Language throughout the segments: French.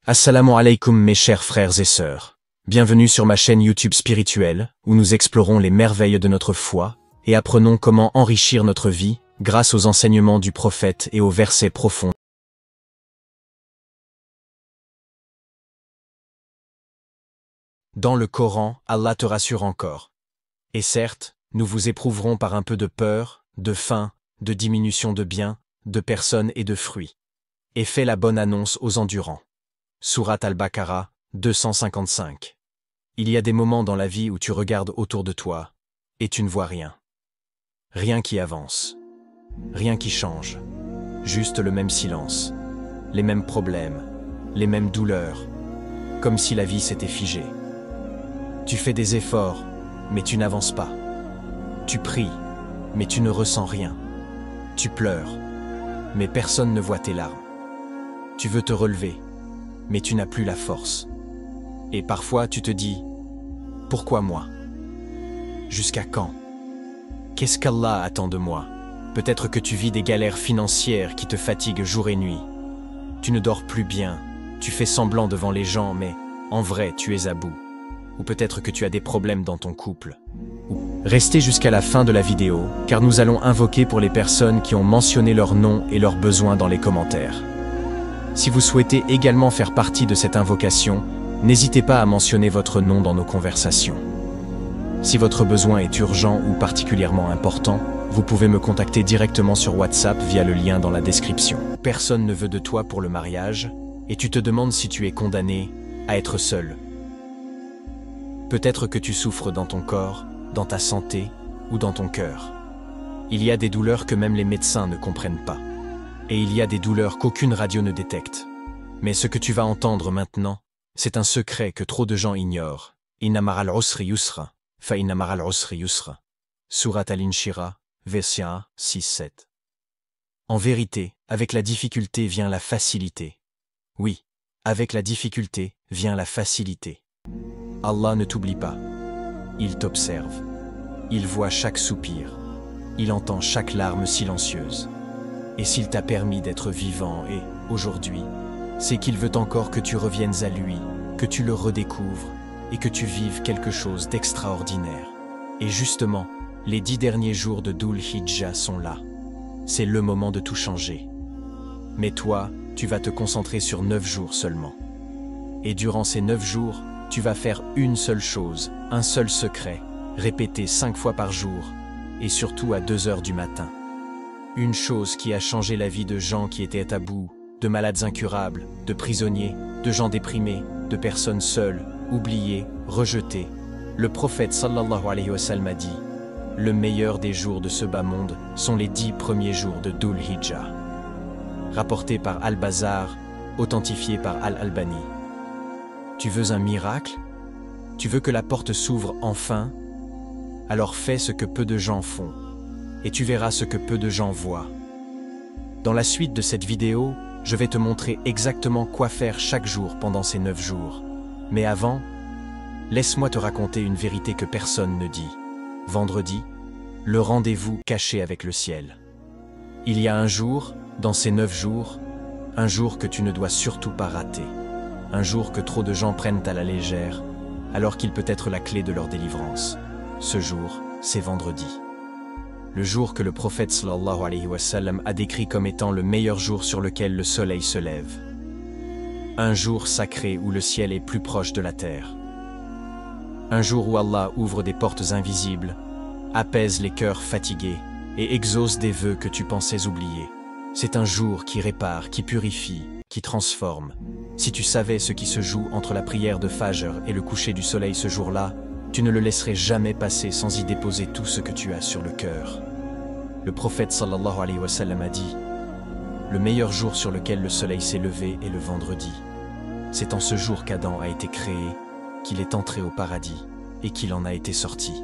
Assalamu alaikum mes chers frères et sœurs. Bienvenue sur ma chaîne YouTube spirituelle, où nous explorons les merveilles de notre foi et apprenons comment enrichir notre vie grâce aux enseignements du prophète et aux versets profonds. Dans le Coran, Allah te rassure encore. Et certes, nous vous éprouverons par un peu de peur, de faim, de diminution de biens, de personnes et de fruits. Et fais la bonne annonce aux endurants. Sourate Al-Baqarah, 255. Il y a des moments dans la vie où tu regardes autour de toi, et tu ne vois rien. Rien qui avance. Rien qui change. Juste le même silence. Les mêmes problèmes. Les mêmes douleurs. Comme si la vie s'était figée. Tu fais des efforts, mais tu n'avances pas. Tu pries, mais tu ne ressens rien. Tu pleures, mais personne ne voit tes larmes. Tu veux te relever, mais tu n'as plus la force. Et parfois tu te dis, pourquoi moi? Jusqu'à quand? Qu'est-ce qu'Allah attend de moi? Peut-être que tu vis des galères financières qui te fatiguent jour et nuit. Tu ne dors plus bien, tu fais semblant devant les gens, mais en vrai tu es à bout. Ou peut-être que tu as des problèmes dans ton couple. Restez jusqu'à la fin de la vidéo, car nous allons invoquer pour les personnes qui ont mentionné leur nom et leurs besoins dans les commentaires. Si vous souhaitez également faire partie de cette invocation, n'hésitez pas à mentionner votre nom dans nos conversations. Si votre besoin est urgent ou particulièrement important, vous pouvez me contacter directement sur WhatsApp via le lien dans la description. Personne ne veut de toi pour le mariage, et tu te demandes si tu es condamné à être seul. Peut-être que tu souffres dans ton corps, dans ta santé ou dans ton cœur. Il y a des douleurs que même les médecins ne comprennent pas. Et il y a des douleurs qu'aucune radio ne détecte. Mais ce que tu vas entendre maintenant, c'est un secret que trop de gens ignorent. Inna ma'al usri yusra, fa inna ma'al usri yusra. Sourate Al-Inshirah, verset 6-7. En vérité, avec la difficulté vient la facilité. Oui, avec la difficulté vient la facilité. Allah ne t'oublie pas. Il t'observe. Il voit chaque soupir. Il entend chaque larme silencieuse. Et s'il t'a permis d'être vivant et, aujourd'hui, c'est qu'il veut encore que tu reviennes à lui, que tu le redécouvres et que tu vives quelque chose d'extraordinaire. Et justement, les 10 derniers jours de Dhul Hijjah sont là. C'est le moment de tout changer. Mais toi, tu vas te concentrer sur 9 jours seulement. Et durant ces 9 jours, tu vas faire une seule chose, un seul secret, répété 5 fois par jour, et surtout à 2 heures du matin. Une chose qui a changé la vie de gens qui étaient à bout, de malades incurables, de prisonniers, de gens déprimés, de personnes seules, oubliées, rejetées. Le prophète sallallahu alayhi wa sallam a dit « Le meilleur des jours de ce bas monde sont les 10 premiers jours de Dhul Hijjah ». Rapporté par Al-Bazar, authentifié par Al-Albani. Tu veux un miracle? Tu veux que la porte s'ouvre enfin? Alors fais ce que peu de gens font. Et tu verras ce que peu de gens voient. Dans la suite de cette vidéo, je vais te montrer exactement quoi faire chaque jour pendant ces 9 jours. Mais avant, laisse-moi te raconter une vérité que personne ne dit. Vendredi, le rendez-vous caché avec le ciel. Il y a un jour, dans ces 9 jours, un jour que tu ne dois surtout pas rater. Un jour que trop de gens prennent à la légère, alors qu'il peut être la clé de leur délivrance. Ce jour, c'est vendredi. Le jour que le prophète sallallahu alayhi wa sallam a décrit comme étant le meilleur jour sur lequel le soleil se lève. Un jour sacré où le ciel est plus proche de la terre. Un jour où Allah ouvre des portes invisibles, apaise les cœurs fatigués et exauce des vœux que tu pensais oublier. C'est un jour qui répare, qui purifie, qui transforme. Si tu savais ce qui se joue entre la prière de Fajr et le coucher du soleil ce jour-là, tu ne le laisserais jamais passer sans y déposer tout ce que tu as sur le cœur. Le prophète sallallahu alayhi wa sallam a dit « Le meilleur jour sur lequel le soleil s'est levé est le vendredi. C'est en ce jour qu'Adam a été créé, qu'il est entré au paradis et qu'il en a été sorti.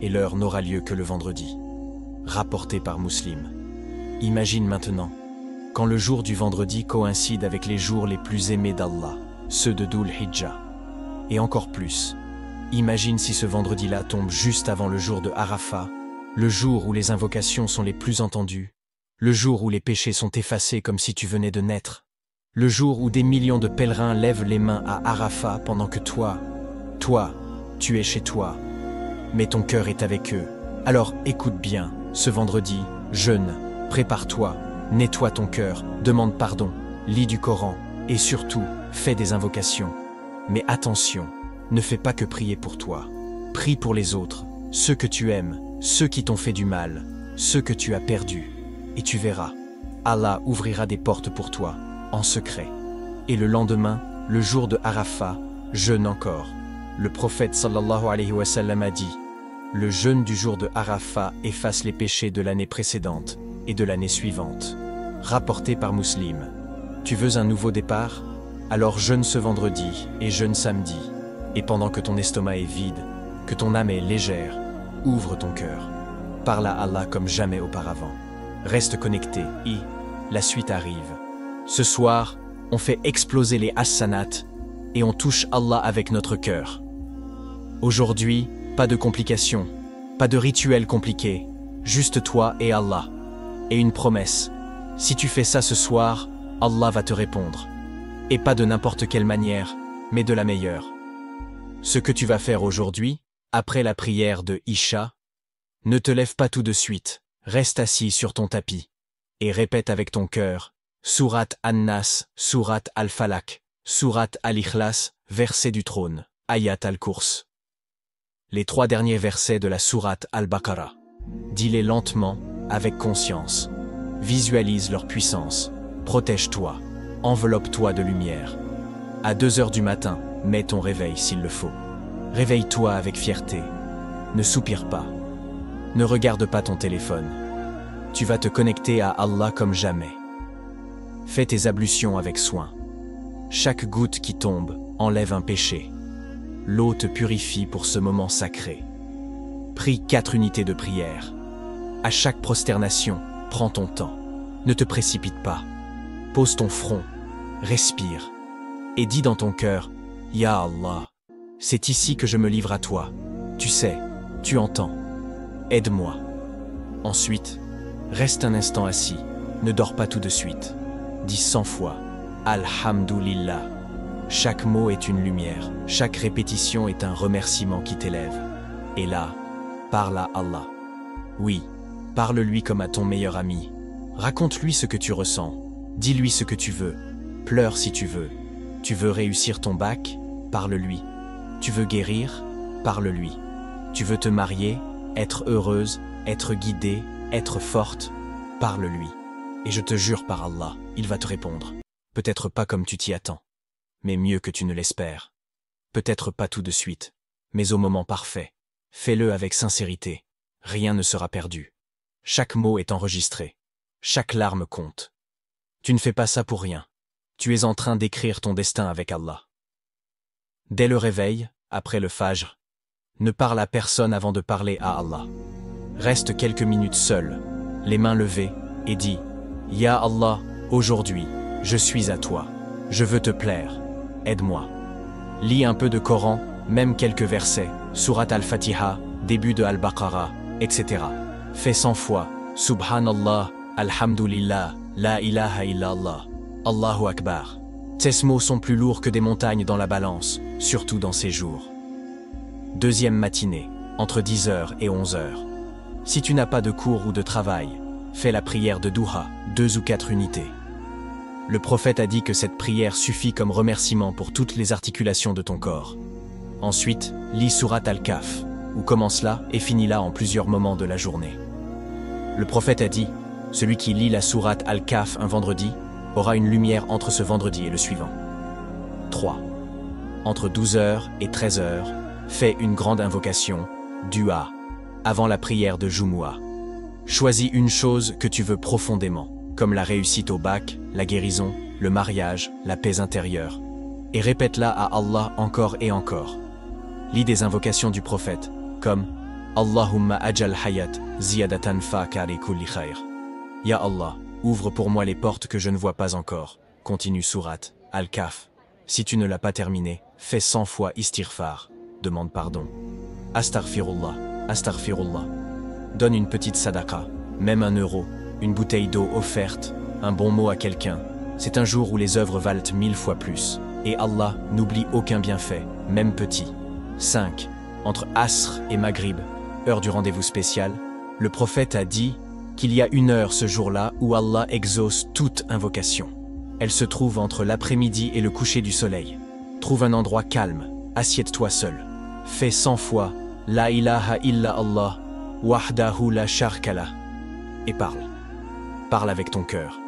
Et l'heure n'aura lieu que le vendredi. » Rapporté par Muslim. Imagine maintenant, quand le jour du vendredi coïncide avec les jours les plus aimés d'Allah, ceux de Dhul Hijjah. Et encore plus, imagine si ce vendredi-là tombe juste avant le jour de Arafat, le jour où les invocations sont les plus entendues, le jour où les péchés sont effacés comme si tu venais de naître. Le jour où des millions de pèlerins lèvent les mains à Arafat pendant que toi, tu es chez toi. Mais ton cœur est avec eux. Alors écoute bien, ce vendredi, jeûne, prépare-toi, nettoie ton cœur, demande pardon, lis du Coran et surtout, fais des invocations. Mais attention, ne fais pas que prier pour toi. Prie pour les autres, ceux que tu aimes, ceux qui t'ont fait du mal, ceux que tu as perdus. Et tu verras, Allah ouvrira des portes pour toi, en secret. Et le lendemain, le jour de Arafat, jeûne encore. Le prophète sallallahu alayhi wa sallam a dit: le jeûne du jour de Arafat efface les péchés de l'année précédente et de l'année suivante. Rapporté par Muslim. Tu veux un nouveau départ? Alors jeûne ce vendredi et jeûne samedi. Et pendant que ton estomac est vide, que ton âme est légère, ouvre ton cœur. Parle à Allah comme jamais auparavant. Reste connecté et la suite arrive. Ce soir, on fait exploser les hassanats et on touche Allah avec notre cœur. Aujourd'hui, pas de complications, pas de rituels compliqués, juste toi et Allah. Et une promesse, si tu fais ça ce soir, Allah va te répondre. Et pas de n'importe quelle manière, mais de la meilleure. Ce que tu vas faire aujourd'hui, après la prière de Isha, ne te lève pas tout de suite, reste assis sur ton tapis, et répète avec ton cœur, Sourate An-Nas, Sourate Al-Falaq, Sourate Al-Ikhlas, verset du trône, Ayat al-Kurs. Les 3 derniers versets de la Sourate Al-Baqarah. Dis-les lentement, avec conscience. Visualise leur puissance. Protège-toi. Enveloppe-toi de lumière. À 2 heures du matin, mets ton réveil s'il le faut. Réveille-toi avec fierté. Ne soupire pas. Ne regarde pas ton téléphone. Tu vas te connecter à Allah comme jamais. Fais tes ablutions avec soin. Chaque goutte qui tombe enlève un péché. L'eau te purifie pour ce moment sacré. Prie 4 unités de prière. À chaque prosternation, prends ton temps. Ne te précipite pas. Pose ton front, respire, et dis dans ton cœur, Ya Allah, c'est ici que je me livre à toi. Tu sais, tu entends. Aide-moi. Ensuite, reste un instant assis, ne dors pas tout de suite. Dis 100 fois, Alhamdulillah. Chaque mot est une lumière, chaque répétition est un remerciement qui t'élève. Et là, parle à Allah. Oui, parle-lui comme à ton meilleur ami. Raconte-lui ce que tu ressens. Dis-lui ce que tu veux. Pleure si tu veux. Tu veux réussir ton bac? Parle-lui. Tu veux guérir? Parle-lui. Tu veux te marier? Être heureuse? Être guidée? Être forte? Parle-lui. Et je te jure par Allah, il va te répondre. Peut-être pas comme tu t'y attends, mais mieux que tu ne l'espères. Peut-être pas tout de suite, mais au moment parfait. Fais-le avec sincérité. Rien ne sera perdu. Chaque mot est enregistré. Chaque larme compte. Tu ne fais pas ça pour rien. Tu es en train d'écrire ton destin avec Allah. Dès le réveil, après le Fajr, ne parle à personne avant de parler à Allah. Reste quelques minutes seul, les mains levées, et dis « Ya Allah, aujourd'hui, je suis à toi. Je veux te plaire. Aide-moi. » Lis un peu de Coran, même quelques versets, Sourate Al-Fatiha, début de Al-Baqarah, etc. Fais 100 fois « Subhanallah, Alhamdulillah, La ilaha illallah, Allahu Akbar ». Ces mots sont plus lourds que des montagnes dans la balance, surtout dans ces jours. Deuxième matinée, entre 10h et 11h. Si tu n'as pas de cours ou de travail, fais la prière de Duha, 2 ou 4 unités. Le prophète a dit que cette prière suffit comme remerciement pour toutes les articulations de ton corps. Ensuite, lis Sourate Al-Kahf, ou commence-la et finis-la en plusieurs moments de la journée. Le prophète a dit, celui qui lit la Sourate Al-Kahf un vendredi aura une lumière entre ce vendredi et le suivant. 3. Entre 12h et 13h, fais une grande invocation, Dua, avant la prière de Jumu'ah. Choisis une chose que tu veux profondément, comme la réussite au bac, la guérison, le mariage, la paix intérieure, et répète-la à Allah encore et encore. Lis des invocations du prophète, comme Allahumma ajal hayat ziyadatan fa kari kulli khair. Ya Allah, ouvre pour moi les portes que je ne vois pas encore. Continue Sourate Al-Kahf. Si tu ne l'as pas terminé, fais 100 fois istighfar. Demande pardon. Astaghfirullah, astaghfirullah. Donne une petite sadaqa, même 1 euro, une bouteille d'eau offerte, un bon mot à quelqu'un. C'est un jour où les œuvres valent 1000 fois plus. Et Allah n'oublie aucun bienfait, même petit. 5. Entre Asr et Maghrib, heure du rendez-vous spécial, le prophète a dit qu'il y a une heure ce jour-là où Allah exauce toute invocation. Elle se trouve entre l'après-midi et le coucher du soleil. Trouve un endroit calme, assieds-toi seul. Fais 100 fois La ilaha illa Allah, wahdahu la sharika lah. Et parle. Parle avec ton cœur.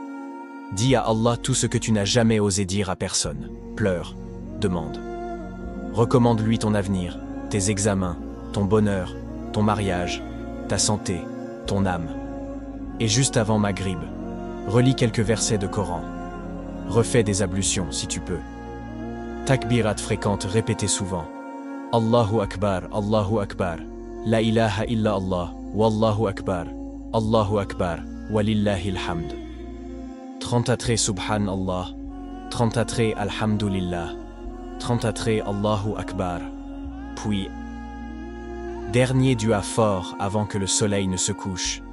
Dis à Allah tout ce que tu n'as jamais osé dire à personne. Pleure, demande. Recommande-lui ton avenir, tes examens, ton bonheur, ton mariage, ta santé, ton âme. Et juste avant Maghrib, relis quelques versets de Coran. Refais des ablutions si tu peux. Takbirat fréquentes répétées souvent. Allahu Akbar, La ilaha illa Allah, Wallahu Akbar, Walillahil hamd. 33 Subhanallah, 33 Alhamdulillah, 33 Allahu Akbar. Puis, dernier dua fort avant que le soleil ne se couche.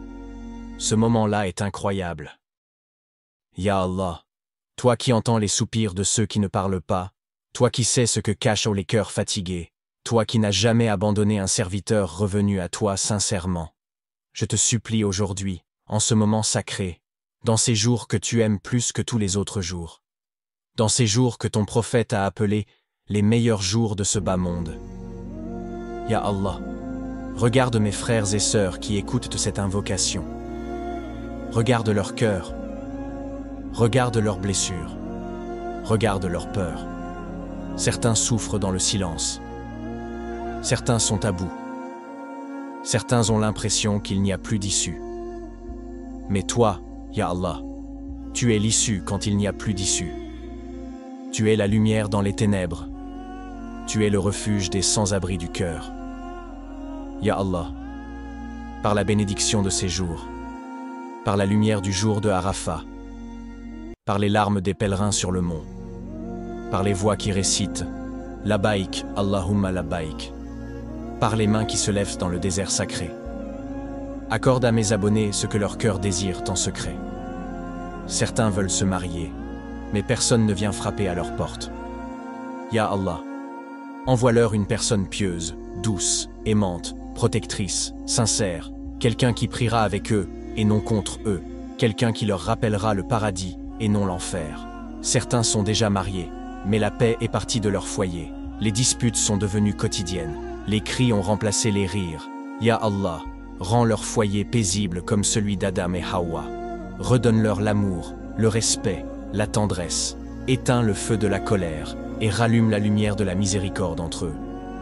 Ce moment-là est incroyable. Ya Allah, toi qui entends les soupirs de ceux qui ne parlent pas, toi qui sais ce que cachent les cœurs fatigués, toi qui n'as jamais abandonné un serviteur revenu à toi sincèrement. Je te supplie aujourd'hui, en ce moment sacré, dans ces jours que tu aimes plus que tous les autres jours, dans ces jours que ton prophète a appelés les meilleurs jours de ce bas monde. Ya Allah, regarde mes frères et sœurs qui écoutent cette invocation. Regarde leur cœur, regarde leurs blessures, regarde leurs peurs. Certains souffrent dans le silence. Certains sont à bout. Certains ont l'impression qu'il n'y a plus d'issue. Mais toi, Ya Allah, tu es l'issue quand il n'y a plus d'issue. Tu es la lumière dans les ténèbres. Tu es le refuge des sans-abri du cœur. Ya Allah, par la bénédiction de ces jours, par la lumière du jour de Arafat, par les larmes des pèlerins sur le mont, par les voix qui récitent « Labaïk, Allahumma labaïk », par les mains qui se lèvent dans le désert sacré. Accorde à mes abonnés ce que leur cœur désire en secret. Certains veulent se marier, mais personne ne vient frapper à leur porte. Ya Allah, envoie-leur une personne pieuse, douce, aimante, protectrice, sincère, quelqu'un qui priera avec eux et non contre eux, quelqu'un qui leur rappellera le paradis et non l'enfer. Certains sont déjà mariés, mais la paix est partie de leur foyer. Les disputes sont devenues quotidiennes. Les cris ont remplacé les rires. Ya Allah, rends leur foyer paisible comme celui d'Adam et Hawa. Redonne-leur l'amour, le respect, la tendresse. Éteins le feu de la colère et rallume la lumière de la miséricorde entre eux.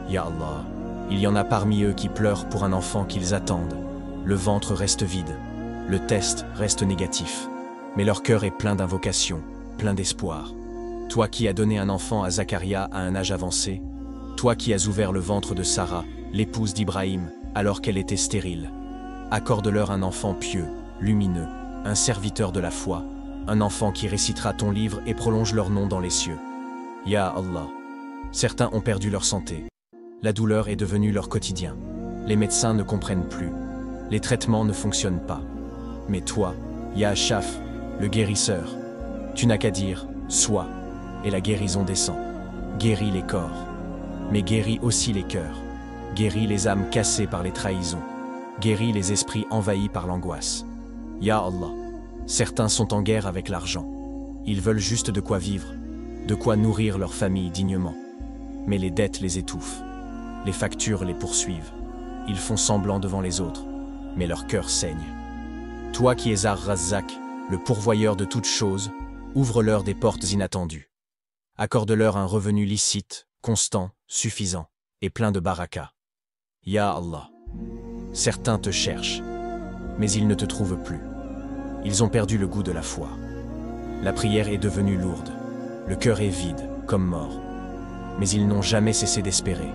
Ya Allah, il y en a parmi eux qui pleurent pour un enfant qu'ils attendent. Le ventre reste vide, le test reste négatif, mais leur cœur est plein d'invocations, plein d'espoir. Toi qui as donné un enfant à Zacharia à un âge avancé, toi qui as ouvert le ventre de Sarah, l'épouse d'Ibrahim, alors qu'elle était stérile, accorde-leur un enfant pieux, lumineux, un serviteur de la foi, un enfant qui récitera ton livre et prolonge leur nom dans les cieux. Ya Allah, certains ont perdu leur santé. La douleur est devenue leur quotidien. Les médecins ne comprennent plus. Les traitements ne fonctionnent pas. Mais toi, Ya Shaf, le guérisseur, tu n'as qu'à dire « sois » et la guérison descend. Guéris les corps, mais guéris aussi les cœurs. Guéris les âmes cassées par les trahisons. Guéris les esprits envahis par l'angoisse. Ya Allah, certains sont en guerre avec l'argent. Ils veulent juste de quoi vivre, de quoi nourrir leur famille dignement. Mais les dettes les étouffent. Les factures les poursuivent. Ils font semblant devant les autres, mais leur cœur saigne. Toi qui es Ar-Razzaq, le pourvoyeur de toutes choses, ouvre-leur des portes inattendues. Accorde-leur un revenu licite, constant, suffisant, et plein de baraka. Ya Allah, certains te cherchent, mais ils ne te trouvent plus. Ils ont perdu le goût de la foi. La prière est devenue lourde, le cœur est vide, comme mort. Mais ils n'ont jamais cessé d'espérer.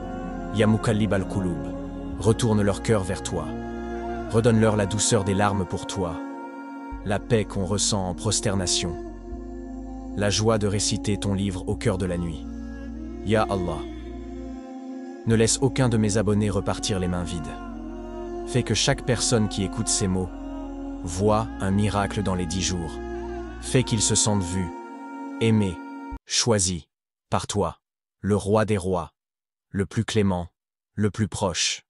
Ya Mukallib al-Qulub, retourne leur cœur vers toi. Redonne-leur la douceur des larmes pour toi, la paix qu'on ressent en prosternation, la joie de réciter ton livre au cœur de la nuit. Ya Allah, ne laisse aucun de mes abonnés repartir les mains vides. Fais que chaque personne qui écoute ces mots voit un miracle dans les 10 jours. Fais qu'ils se sentent vus, aimé, choisi, par toi, le roi des rois, le plus clément, le plus proche.